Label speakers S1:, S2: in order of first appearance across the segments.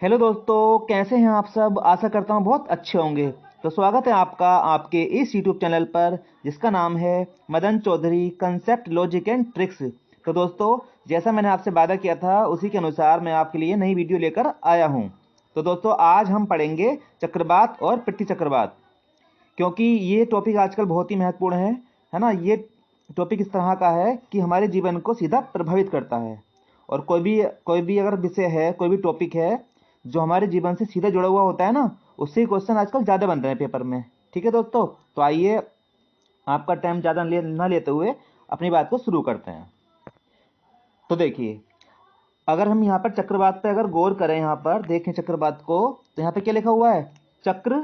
S1: Hello दोस्तों, कैसे हैं आप सब। आशा करता हूँ बहुत अच्छे होंगे। तो स्वागत है आपका आपके इस यूट्यूब चैनल पर जिसका नाम है Madan Choudhary concept logic and tricks. तो दोस्तों, जैसा मैंने आपसे वादा किया था उसी के अनुसार मैं आपके लिए नई वीडियो लेकर आया हूँ। तो दोस्तों, आज हम पढ़ेंगे चक्रवात और पृथ्वी चक्रवात, क्योंकि ये टॉपिक आजकल बहुत ही महत्वपूर्ण है ना। ये टॉपिक इस तरह का है कि हमारे जीवन को सीधा प्रभावित करता है। और कोई भी अगर विषय है, कोई भी टॉपिक है जो हमारे जीवन से सीधा जुड़ा हुआ होता है ना, उससे क्वेश्चन आजकल ज़्यादा बन रहे हैं पेपर में। ठीक है दोस्तों, तो आइए आपका टाइम ज़्यादा ना लेते हुए अपनी बात को शुरू करते हैं। तो देखिए, अगर हम यहाँ पर चक्रवात पे अगर गौर करें, यहाँ पर देखें चक्रवात को, तो यहाँ पे क्या लिखा हुआ है? चक्र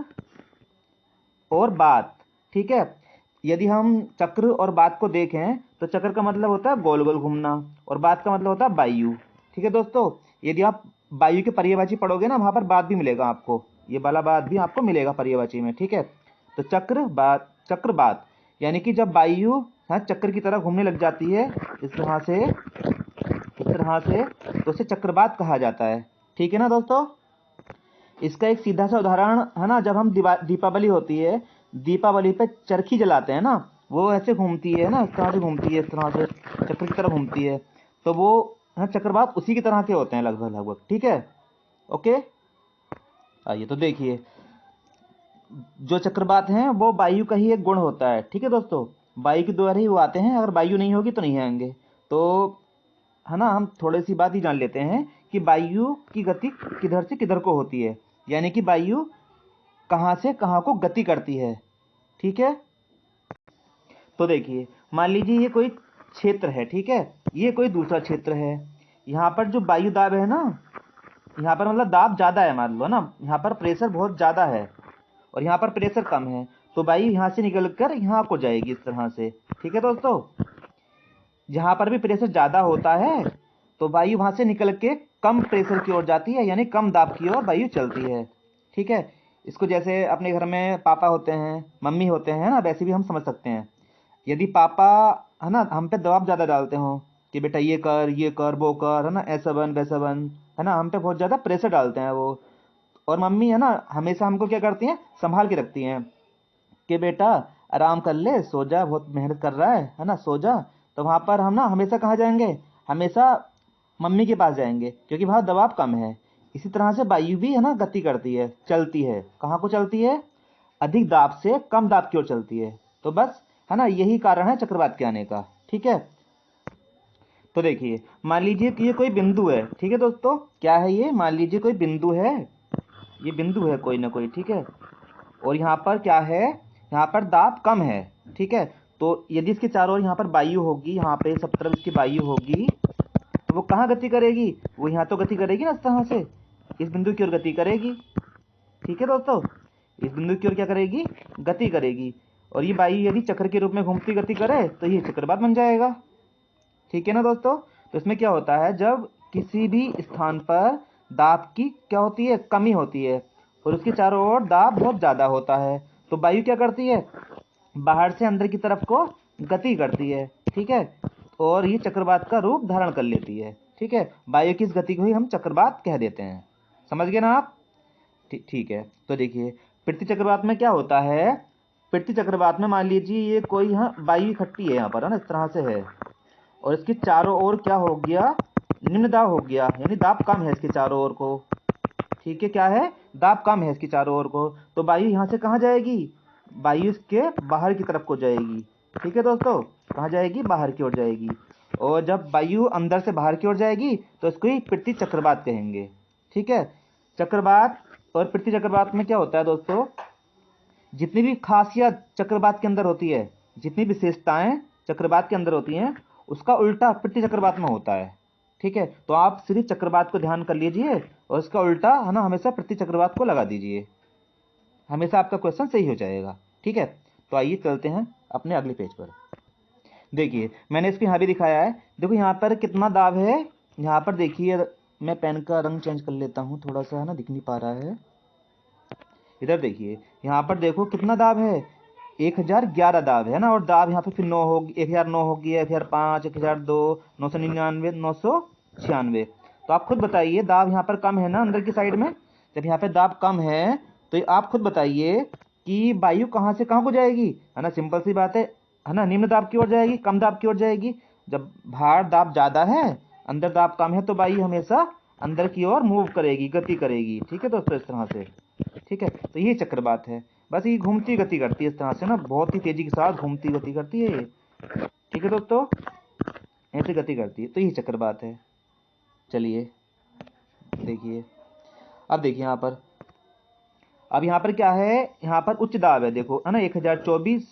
S1: और बात। ठीक है। यदि हम चक्र और बात को देखें तो चक्र का मतलब होता है गोल गोल घूमना और बात का मतलब होता है वायु। ठीक है दोस्तों, यदि आप वायु के पर्यायवाची पढ़ोगे ना, वहां पर बात भी मिलेगा आपको, ये वाला बात भी आपको मिलेगा पर्यायवाची में। ठीक है। तो चक्र बात, यानी कि जब वायु चक्र की तरह घूमने लग जाती है इस तरह से तो उसे चक्रवात कहा जाता है। ठीक है ना दोस्तों। इसका एक सीधा सा उदाहरण है ना, जब हम दीपावली होती है, दीपावली पे चरखी जलाते हैं ना, वो ऐसे घूमती है ना, इस तरह से घूमती है, इस तरह से चक्र की तरह घूमती है। तो वो चक्रवात उसी की तरह के होते हैं लगभग लगभग। ठीक है। ओके। आइए तो देखिए, जो चक्रवात हैं वो वायु का ही एक गुण होता है। ठीक है दोस्तों, वायु के द्वारा ही वो आते हैं, अगर वायु नहीं होगी तो नहीं आएंगे। तो है ना, हम थोड़ी सी बात ही जान लेते हैं कि वायु की गति किधर से किधर को होती है, यानी कि वायु कहाँ से कहाँ को गति करती है। ठीक है। तो देखिए, मान लीजिए ये कोई क्षेत्र है। ठीक है। ये कोई दूसरा क्षेत्र है। यहाँ पर जो वायु दाब है ना, यहाँ पर मतलब दाब ज़्यादा है, मान लो ना, यहाँ पर प्रेशर बहुत ज़्यादा है और यहाँ पर प्रेशर कम है। तो वायु यहाँ से निकल कर यहाँ को जाएगी इस तरह से। ठीक है दोस्तों, जहाँ पर भी प्रेशर ज़्यादा होता है तो वायु वहाँ से निकल के कम प्रेशर की ओर जाती है, यानी कम दाब की ओर वायु चलती है। ठीक है। इसको जैसे अपने घर में पापा होते हैं, मम्मी होते हैं ना, वैसे भी हम समझ सकते हैं। यदि पापा है ना हम पे दबाव ज़्यादा डालते हो कि बेटा ये कर वो कर, है ना, ऐसा बन वैसा बन, है ना, हम पे बहुत ज़्यादा प्रेशर डालते हैं वो। और मम्मी है ना हमेशा हमको क्या करती हैं, संभाल के रखती हैं कि बेटा आराम कर ले, सो जा, बहुत मेहनत कर रहा है ना, सो जा। तो वहाँ पर हम ना हमेशा कहाँ जाएंगे? हमेशा मम्मी के पास जाएंगे, क्योंकि वहाँ दबाव कम है। इसी तरह से वायु भी है ना गति करती है, चलती है। कहाँ को चलती है? अधिक दाब से कम दाब की ओर चलती है। तो बस है ना, यही कारण है चक्रवात के आने का। ठीक है। तो देखिए, मान लीजिए कि ये कोई बिंदु है। ठीक है दोस्तों, क्या है ये? मान लीजिए कोई बिंदु है, ये बिंदु है कोई ना कोई। ठीक है। और यहाँ पर क्या है? यहाँ पर दाब कम है। ठीक है। तो यदि इसके चारों ओर यहाँ पर वायु होगी, यहाँ पे सब तरफ इसकी वायु होगी, तो वो कहाँ गति करेगी? वो यहाँ तो गति करेगी ना, इस तरह से इस बिंदु की ओर गति करेगी। ठीक है दोस्तों, इस बिंदु की ओर क्या करेगी? गति करेगी। और ये वायु यदि चक्र के रूप में घूमती गति करे तो ये चक्रवात बन जाएगा। ठीक है ना दोस्तों। तो इसमें क्या होता है, जब किसी भी स्थान पर दाब की क्या होती है? कमी होती है, और उसके चारों ओर दाब बहुत ज़्यादा होता है, तो वायु क्या करती है? बाहर से अंदर की तरफ को गति करती है। ठीक है। और ये चक्रवात का रूप धारण कर लेती है। ठीक है। वायु की इस गति को ही हम चक्रवात कह देते हैं। समझ गए ना आप? ठीक है। तो देखिए, पृथ्वी चक्रवात में क्या होता है? पृथ्वी चक्रवात में मान लीजिए ये कोई यहाँ वायु इकट्ठी है, यहाँ पर है ना, इस तरह से है, और इसके चारों ओर क्या हो गया? निम्न दाब हो गया, यानी दाब कम है इसके चारों ओर को। ठीक है, क्या है? दाब कम है इसके चारों ओर को। तो वायु यहाँ से कहाँ जाएगी? वायु इसके बाहर की तरफ को जाएगी। ठीक है दोस्तों, कहाँ जाएगी? बाहर की ओर जाएगी। और जब वायु अंदर से बाहर की ओर जाएगी तो इसको ही पृथ्वी चक्रवात कहेंगे। ठीक है। चक्रवात और पृथ्वी चक्रवात में क्या होता है दोस्तों, जितनी भी खासियत चक्रवात के अंदर होती है, जितनी विशेषताएं चक्रवात के अंदर होती हैं, उसका उल्टा पृथ्वी चक्रवात में होता है। ठीक है। तो आप सिर्फ चक्रवात को ध्यान कर लीजिए और उसका उल्टा है ना हमेशा पृथ्वी चक्रवात को लगा दीजिए, हमेशा आपका क्वेश्चन सही हो जाएगा। ठीक है। तो आइए चलते हैं अपने अगले पेज पर। देखिए, मैंने इसको यहाँ भी दिखाया है। देखो यहाँ पर कितना दाब है। यहाँ पर देखिए, मैं पेन का रंग चेंज कर लेता हूँ, थोड़ा सा है ना दिख नहीं पा रहा है। इधर देखिए, यहाँ पर देखो कितना दाब है? 1011 दाब है ना। और दाब यहाँ पे फिर 9 होगी, 1009 होगी, 1005, 1002, 999, 996। तो आप खुद बताइए, दाब यहाँ पर कम है ना अंदर की साइड में, जब यहाँ पे दाब कम है तो आप खुद बताइए कि वायु कहाँ से कहाँ को जाएगी, है ना, सिंपल सी बात है ना, निम्न दाब की ओर जाएगी, कम दाब की ओर जाएगी। जब बाहर दाब ज़्यादा है, अंदर दाब कम है, तो वायु हमेशा अंदर की ओर मूव करेगी, गति करेगी। ठीक है दोस्तों, इस तरह से। ठीक है, तो ये चक्रवात है। बस ये घूमती गति करती है इस तरह से ना, बहुत ही तेजी के साथ घूमती गति करती है ये। ठीक है दोस्तों, ऐसे गति करती है, तो ये चक्रवात है। चलिए देखिए, अब देखिए यहाँ पर, अब यहाँ पर क्या है, यहाँ पर उच्च दाब है, देखो है ना, 1024।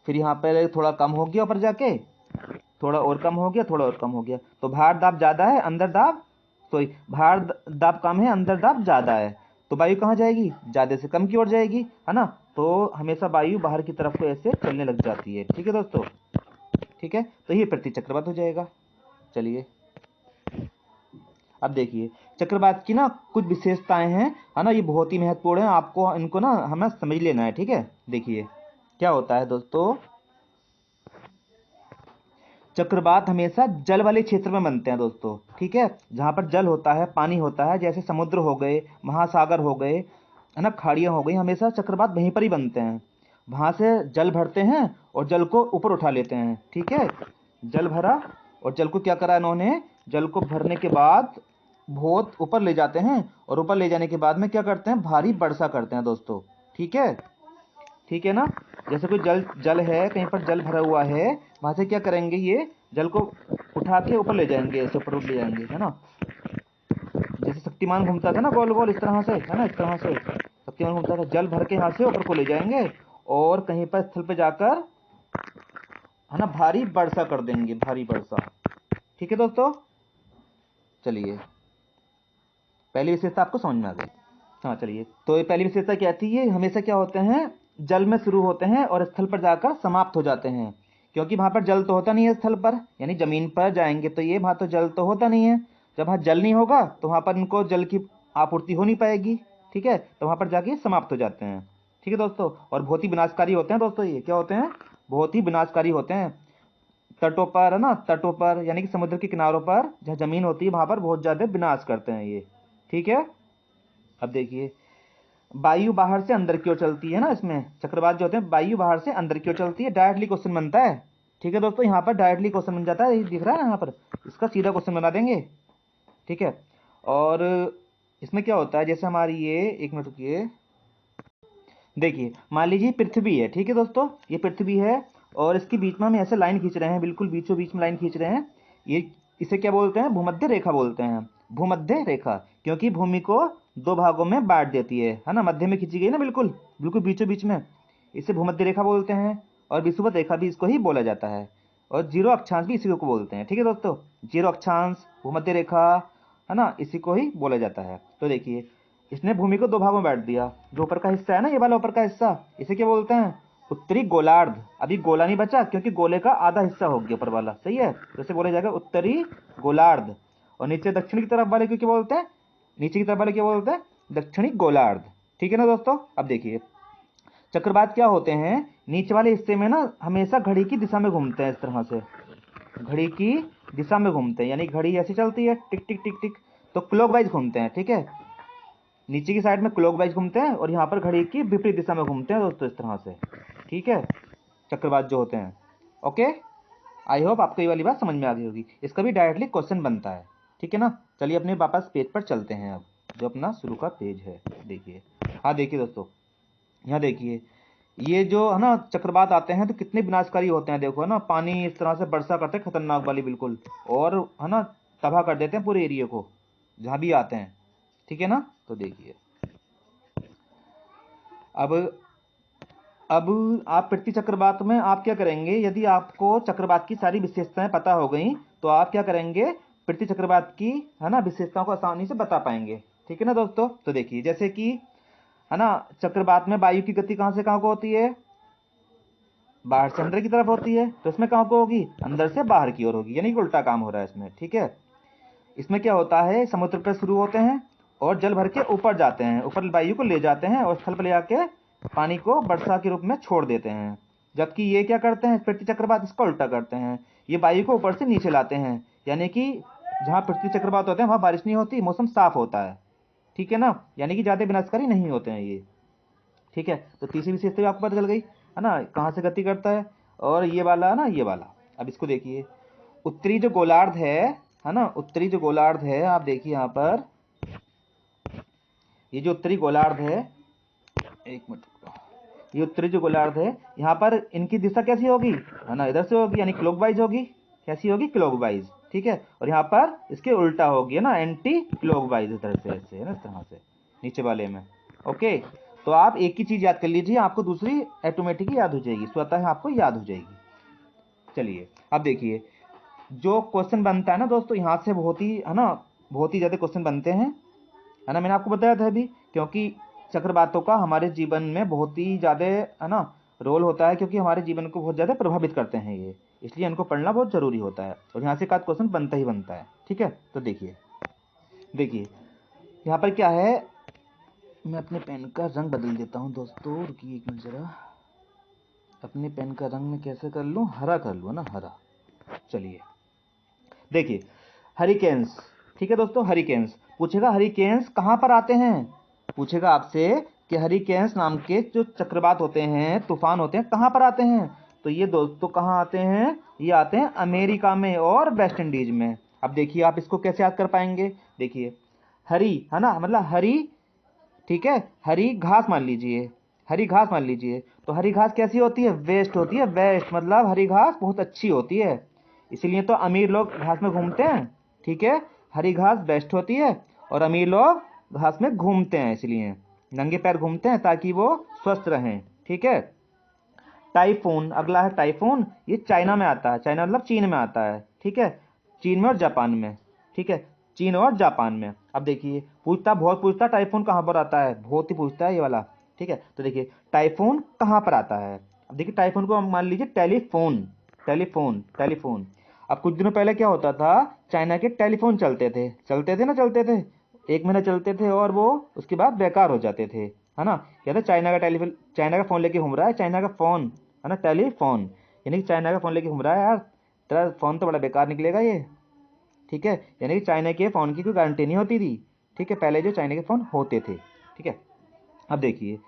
S1: फिर यहाँ पर थोड़ा कम हो गया ऊपर जाके, थोड़ा और कम हो गया, थोड़ा और कम हो गया। तो बाहर दाब ज़्यादा है, अंदर दाब, सॉरी, बाहर दाब कम है, अंदर दाब ज़्यादा है। तो वायु कहाँ जाएगी, ज़्यादा से कम की ओर जाएगी, है ना। तो हमेशा वायु बाहर की तरफ को ऐसे चलने लग जाती है। ठीक है दोस्तों, ठीक है, तो ये पृथ्वी चक्रवात हो जाएगा। चलिए अब देखिए, चक्रवात की ना कुछ विशेषताएं हैं, है ना, ये बहुत ही महत्वपूर्ण है, आपको इनको ना हमें समझ लेना है। ठीक है, देखिए क्या होता है दोस्तों, चक्रवात हमेशा जल वाले क्षेत्र में बनते हैं दोस्तों। ठीक है, जहाँ पर जल होता है, पानी होता है, जैसे समुद्र हो गए, महासागर हो गए, है ना, खाड़ियाँ हो गई, हमेशा चक्रवात वहीं पर ही बनते हैं। वहाँ से जल भरते हैं और जल को ऊपर उठा लेते हैं। ठीक है, जल भरा और जल को क्या करा इन्होंने, जल को भरने के बाद बहुत ऊपर ले जाते हैं, और ऊपर ले जाने के बाद में क्या करते हैं, भारी वर्षा करते हैं दोस्तों। ठीक है, ठीक है ना। जैसे कोई जल जल है, कहीं पर जल भरा हुआ है, वहां से क्या करेंगे, ये जल को उठा के ऊपर ले जाएंगे, ऐसे ऊपर ले जाएंगे, है ना। जैसे शक्तिमान घूमता था ना गोल गोल, इस तरह से, है ना, इस तरह से शक्तिमान घूमता था, जल भर के यहाँ से ऊपर को ले जाएंगे और कहीं पर स्थल पे जाकर, है ना, भारी वर्षा कर देंगे, भारी वर्षा। ठीक है दोस्तों, चलिए पहली विशेषता आपको समझ में आ गई। हाँ चलिए, तो ये पहली विशेषता क्या थी, ये हमेशा क्या होते हैं, जल में शुरू होते हैं और स्थल पर जाकर समाप्त हो जाते हैं। क्योंकि वहां पर जल तो होता नहीं है स्थल पर, यानी जमीन पर जाएंगे तो ये वहां तो जल तो होता नहीं है। जब वहां जल नहीं होगा तो वहां पर इनको जल की आपूर्ति हो नहीं पाएगी। ठीक है, तो वहां पर जाके समाप्त हो जाते हैं। ठीक है दोस्तों, और बहुत ही विनाशकारी होते हैं दोस्तों, ये क्या होते हैं, बहुत ही विनाशकारी होते हैं। तटों पर, है ना, तटों पर यानी कि समुद्र के किनारों पर जहाँ जमीन होती है वहां पर बहुत ज्यादा विनाश करते हैं ये। ठीक है, अब देखिए, वायु बाहर से अंदर की ओर चलती है ना, इसमें चक्रवात जो होते हैं वायु बाहर से अंदर की ओर चलती है, डायरेक्टली क्वेश्चन बनता है। ठीक है दोस्तों, यहाँ पर डायरेक्टली क्वेश्चन बन जाता है, ये दिख रहा है ना यहाँ पर, इसका सीधा क्वेश्चन बना देंगे। ठीक है, और इसमें क्या होता है, जैसे हमारी ये, एक मिनट रुकिए, देखिए मान लीजिए पृथ्वी है। ठीक है दोस्तों, ये पृथ्वी है और इसके बीच में हम ऐसे लाइन खींच रहे हैं, बिल्कुल बीचों बीच में लाइन खींच रहे हैं। ये इसे क्या बोलते हैं, भूमध्य रेखा बोलते हैं, भूमध्य रेखा, क्योंकि भूमि को दो भागों में बांट देती है ना, मध्य में खींची गई ना, बिल्कुल बिल्कुल बीचों बीच में, इसे भूमध्य रेखा बोलते हैं। और विषुवत रेखा भी इसको ही बोला जाता है, और जीरो अक्षांश भी इसी को बोलते हैं। ठीक है दोस्तों, जीरो अक्षांश, भूमध्य रेखा, है ना, इसी को ही बोला जाता है। तो देखिए, इसने भूमि को दो भागों में बांट दिया, जो ऊपर का हिस्सा है ना, ये वाला ऊपर का हिस्सा, इसे क्या बोलते हैं, उत्तरी गोलार्ध। अभी गोला नहीं बचा, क्योंकि गोले का आधा हिस्सा हो गया ऊपर वाला, सही है, तो इसे बोला जाएगा उत्तरी गोलार्ध। और नीचे दक्षिण की तरफ वाले को क्या बोलते हैं, नीचे की तरफ वाले क्या बोलते हैं, दक्षिणी गोलार्ध। ठीक है ना दोस्तों, अब देखिए चक्रवात क्या होते हैं, नीचे वाले हिस्से में ना हमेशा घड़ी की दिशा में घूमते हैं, इस तरह से घड़ी की दिशा में घूमते हैं, यानी घड़ी ऐसी चलती है, टिक टिक टिक टिक, तो क्लॉकवाइज घूमते हैं। ठीक है, नीचे की साइड में क्लॉकवाइज घूमते हैं और यहाँ पर घड़ी की विपरीत दिशा में घूमते हैं दोस्तों, इस तरह से। ठीक है, चक्रवात जो होते हैं। ओके, आई होप आपको ये वाली बात समझ में आ गई होगी, इसका भी डायरेक्टली क्वेश्चन बनता है। ठीक है ना, चलिए अपने वापस पेज पर चलते हैं, अब जो अपना शुरू का पेज है। देखिए, हाँ देखिए दोस्तों, यहाँ देखिए, ये जो है ना चक्रवात आते हैं तो कितने विनाशकारी होते हैं, देखो है ना, पानी इस तरह से वर्षा करते हैं खतरनाक वाली बिल्कुल, और है ना तबाह कर देते हैं पूरे एरिया को जहाँ भी आते हैं। ठीक है ना, तो देखिए अब आप पृथ्वी चक्रवात में आप क्या करेंगे, यदि आपको चक्रवात की सारी विशेषताएं पता हो गई तो आप क्या करेंगे, पृथ्वी चक्रवात की, है ना, विशेषताओं को आसानी से बता पाएंगे। ठीक है ना दोस्तों, तो देखिए जैसे कि, है ना, चक्रवात में वायु की गति कहाँ से कहाँ को होती है, बाहर से अंदर की तरफ होती है, तो इसमें कहाँ को होगी, अंदर से बाहर की ओर होगी, यानी कि उल्टा काम हो रहा है इसमें। ठीक है, इसमें क्या होता है, समुद्र पर शुरू होते हैं और जल भर के ऊपर जाते हैं, ऊपर वायु को ले जाते हैं और स्थल पर ले आके पानी को वर्षा के रूप में छोड़ देते हैं। जबकि ये क्या करते हैं, पृथ्वी चक्रवात इसका उल्टा करते हैं, ये वायु को ऊपर से नीचे लाते हैं, यानी कि जहाँ पृथ्वी चक्रवात होते हैं वहाँ बारिश नहीं होती, मौसम साफ होता है, ठीक है ना, यानी कि ज़्यादा विनाशकारी नहीं होते हैं ये, ठीक है। तो तीसरी विशेषता भी आपको पता चल गई है ना, कहाँ से गति करता है। और ये वाला है ना, ये वाला, अब इसको देखिए, उत्तरी जो गोलार्ध है ना, उत्तरी जो गोलार्ध है, आप देखिए यहाँ पर, ये जो उत्तरी गोलार्ध है, एक मिनट, ये उत्तरी जो गोलार्ध है, यहाँ पर इनकी दिशा कैसी होगी, है ना, इधर से होगी, यानी क्लॉकवाइज होगी, कैसी होगी, क्लॉकवाइज, ठीक है। और यहाँ पर इसके उल्टा होगी, है ना, एंटी क्लॉकवाइज, इधर से ऐसे, है ना, इस तरह से नीचे वाले में। ओके, तो आप एक ही चीज याद कर लीजिए, आपको दूसरी ऑटोमेटिक याद हो जाएगी, स्वतः आपको याद हो जाएगी। चलिए अब देखिए, जो क्वेश्चन बनता है ना दोस्तों, यहाँ से बहुत ही, है ना, बहुत ही ज्यादा क्वेश्चन बनते हैं, है ना, मैंने आपको बताया था अभी, क्योंकि चक्रवातों का हमारे जीवन में बहुत ही ज़्यादा, है ना, रोल होता है, क्योंकि हमारे जीवन को बहुत ज़्यादा प्रभावित करते हैं ये, इसलिए इनको पढ़ना बहुत ज़रूरी होता है, और यहाँ से एक आध क्वेश्चन बनता ही बनता है, ठीक है। तो देखिए, देखिए यहाँ पर क्या है, मैं अपने पेन का रंग बदल देता हूँ दोस्तों, रुकिए एक मिनट ज़रा, अपने पेन का रंग मैं कैसे कर लूँ, हरा कर लूँ ना, हरा। चलिए देखिए, हरिकेन्स, ठीक है दोस्तों, हरिकेन्स पूछेगा, हरिकेन्स कहाँ पर आते हैं, पूछेगा आपसे कि हरिकेन्स नाम के जो चक्रवात होते हैं, तूफान होते हैं, कहाँ पर आते हैं। तो ये दोस्तों कहाँ आते हैं, ये आते हैं अमेरिका में और वेस्ट इंडीज में। अब देखिए आप इसको कैसे याद कर पाएंगे, देखिए, हरी, है ना, मतलब हरी, ठीक है, हरी घास मान लीजिए, हरी घास मान लीजिए, तो हरी घास कैसी होती है, वेस्ट होती है, वेस्ट मतलब हरी घास बहुत अच्छी होती है, इसीलिए तो अमीर लोग घास में घूमते हैं, ठीक है, हरी घास बेस्ट होती है, और अमीर लोग घास में घूमते हैं, इसलिए नंगे पैर घूमते हैं ताकि वो स्वस्थ रहें, ठीक है। टाइफून, अगला है टाइफून, ये चाइना में आता है, चाइना मतलब चीन में आता है, ठीक है, चीन में और जापान में, ठीक है, चीन और जापान में। अब देखिए, पूछता, बहुत पूछता, टाइफून कहाँ पर आता है, बहुत ही पूछता है ये वाला, ठीक है। तो देखिए टाइफून कहाँ पर आता है, अब देखिए टाइफून को हम मान लीजिए टेलीफोन, टेलीफोन, टेलीफोन। अब कुछ दिनों पहले क्या होता था, चाइना के टेलीफोन चलते थे ना, चलते थे, एक महीना चलते थे और वो उसके बाद बेकार हो जाते थे, है ना। क्या था, चाइना का टेलीफोन, चाइना का फोन लेके घूम रहा है, चाइना का फोन, है ना, टेलीफोन, यानी कि चाइना का फोन लेके घूम रहा है, यार तेरा फोन तो बड़ा बेकार निकलेगा ये, ठीक है, यानी कि चाइना के फोन की कोई गारंटी नहीं होती थी, ठीक है, पहले जो चाइना के फोन होते थे, ठीक है। अब देखिए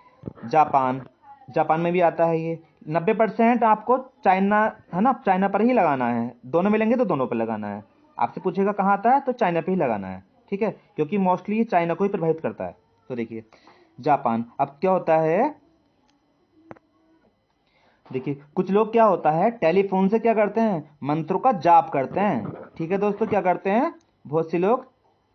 S1: जापान, जापान में भी आता है ये, 90% आपको चाइना, है ना, चाइना पर ही लगाना है, दोनों मिलेंगे तो दोनों पर लगाना है, आपसे पूछेगा कहाँ आता है तो चाइना पे ही लगाना है, ठीक है, क्योंकि मोस्टली ये चाइना को ही प्रभावित करता है। तो देखिए जापान, अब क्या होता है, देखिए कुछ लोग क्या होता है, टेलीफोन से क्या करते हैं, मंत्रों का जाप करते हैं, ठीक है दोस्तों, क्या करते हैं, बहुत से लोग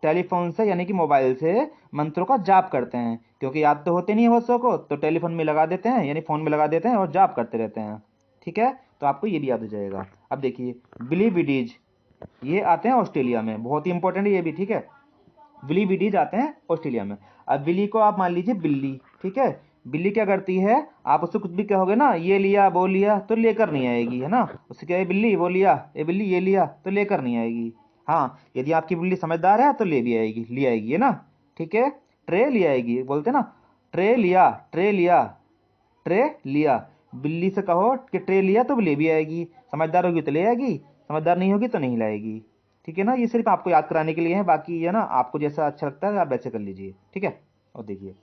S1: टेलीफोन से, यानी कि मोबाइल से मंत्रों का जाप करते हैं, क्योंकि याद तो होते नहीं है बहुत सौ को, तो टेलीफोन में लगा देते हैं, यानी फोन में लगा देते हैं और जाप करते रहते हैं, ठीक है। तो आपको ये भी याद हो जाएगा। अब देखिए बिली विडीज, ये आते हैं ऑस्ट्रेलिया में, बहुत ही इंपॉर्टेंट है ये भी, ठीक है, विली विडीज आते हैं ऑस्ट्रेलिया में। अब विली को आप मान लीजिए बिल्ली, ठीक है, बिल्ली क्या करती है, आप उससे कुछ भी कहोगे ना, ये लिया वो लिया, तो लेकर नहीं आएगी, है ना, उससे क्या है, बिल्ली वो लिया, ये बिल्ली ये लिया, तो लेकर नहीं आएगी। हाँ, यदि आपकी बिल्ली समझदार है तो ले भी आएगी, ले आएगी, है ना, ठीक है, ट्रे ले आएगी, बोलते ना, ट्रे लिया, ट्रे लिया, ट्रे लिया, बिल्ली से कहो कि ट्रे लिया तो ले भी आएगी, समझदार होगी तो ले आएगी, समझदार नहीं होगी तो नहीं लाएगी, ठीक है ना। ये सिर्फ आपको याद कराने के लिए है, बाकी है ना, आपको जैसा अच्छा लगता है आप वैसे कर लीजिए, ठीक है। और देखिए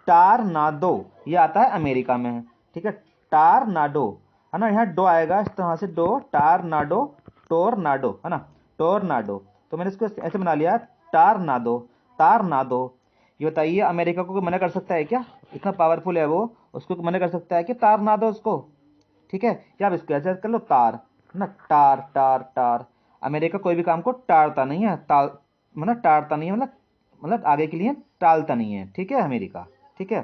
S1: टारनाडो, ये आता है अमेरिका में, ठीक है, टारनाडो, है ना, यहाँ डो आएगा इस तरह से, डो, टारनाडो, टोरनाडो, है ना, टोरनाडो, तो मैंने इसको ऐसे बना लिया, टारनाडो, टारनाडो। ये बताइए अमेरिका को कोई मना कर सकता है क्या, इतना पावरफुल है वो, उसको मना कर सकता है कि टारनाडो उसको, ठीक है। या आप इसको ऐसे कर लो, तार, है ना, टार टार टार, अमेरिका कोई भी काम को टारता नहीं है, टाल, मतलब टारता नहीं है, मतलब आगे के लिए टालता नहीं है, ठीक है, अमेरिका, ठीक है,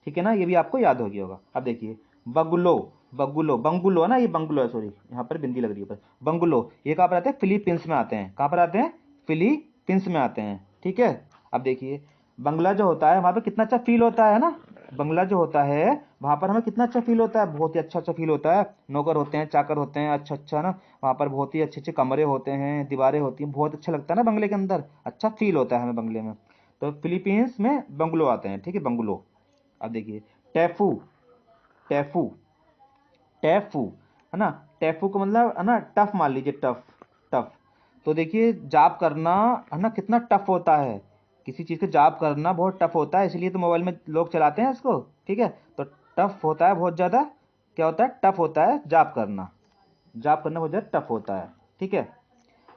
S1: ठीक है ना, ये भी आपको याद हो गया होगा। अब देखिए बगुलो, बगुलो, बंगुलो है ना, ये बंगुलो है, सॉरी यहाँ पर बिंदी लग रही है पर, बंगुलो, ये कहाँ पर आते हैं, फिलीपींस में आते हैं, कहाँ पर आते हैं, फिलीपींस में आते हैं, ठीक है। अब देखिए बंगला जो होता है वहाँ पे कितना अच्छा फील होता है ना, बंगला जो होता है वहाँ पर हमें कितना अच्छा फील होता है, बहुत ही अच्छा अच्छा फील होता है, नौकर होते हैं, चाकर होते हैं, अच्छा अच्छा ना, वहाँ पर बहुत ही अच्छे अच्छे कमरे होते हैं, दीवारें होती हैं, बहुत अच्छा लगता है ना बंगले के अंदर, अच्छा फील होता है हमें बंगले में। तो फिलीपींस में बंगलो आते हैं, ठीक है, बंगलो। अब देखिए टैफू, टैफू, टैफू, है ना, टैफू को मतलब है ना टफ मान लीजिए, टफ, टफ, तो देखिए जाप करना है ना कितना टफ होता है, किसी चीज़ को जाप करना बहुत टफ होता है, इसलिए तो मोबाइल में लोग चलाते हैं इसको। ठीक है, तो टफ होता है बहुत ज़्यादा। क्या होता है? टफ होता है जाप करना, जाप करना बहुत ज़्यादा टफ होता है। ठीक है,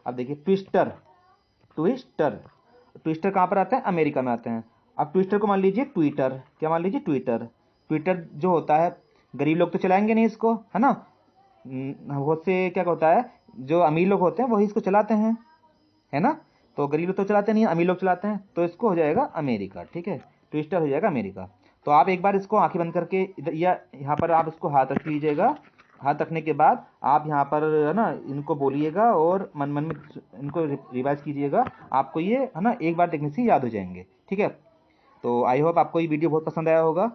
S1: अब देखिए ट्विस्टर, ट्विस्टर, ट्विस्टर कहाँ पर आते हैं? अमेरिका में आते हैं। अब ट्विस्टर को मान लीजिए ट्विटर, क्या मान लीजिए? ट्विटर। ट्विटर जो होता है, गरीब लोग तो चलाएंगे नहीं इसको, है ना। बहुत से क्या होता है, जो अमीर लोग होते हैं वही इसको चलाते हैं, है ना। तो गरीब लोग तो चलाते नहीं हैं, अमीर लोग चलाते हैं, तो इसको हो जाएगा अमेरिका। ठीक है, ट्विस्टर हो जाएगा अमेरिका। तो आप एक बार इसको आंखें बंद करके इधर या यहाँ पर आप इसको हाथ रख लीजिएगा। हाथ रखने के बाद आप यहाँ पर है ना इनको बोलिएगा और मन मन में इनको रिवाइज कीजिएगा। आपको ये है ना एक बार देखने से याद हो जाएंगे। ठीक है, तो आई होप आपको ये वीडियो बहुत पसंद आया होगा।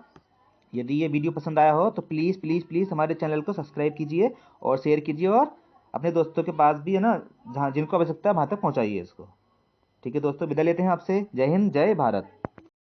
S1: यदि ये वीडियो पसंद आया हो तो प्लीज़ प्लीज़ प्लीज़ हमारे चैनल को सब्सक्राइब कीजिए और शेयर कीजिए, और अपने दोस्तों के पास भी है ना जहाँ जिनको आवश्यकता है वहाँ तक पहुँचाइए इसको। ठीक है दोस्तों, विदा लेते हैं आपसे। जय हिंद, जय भारत।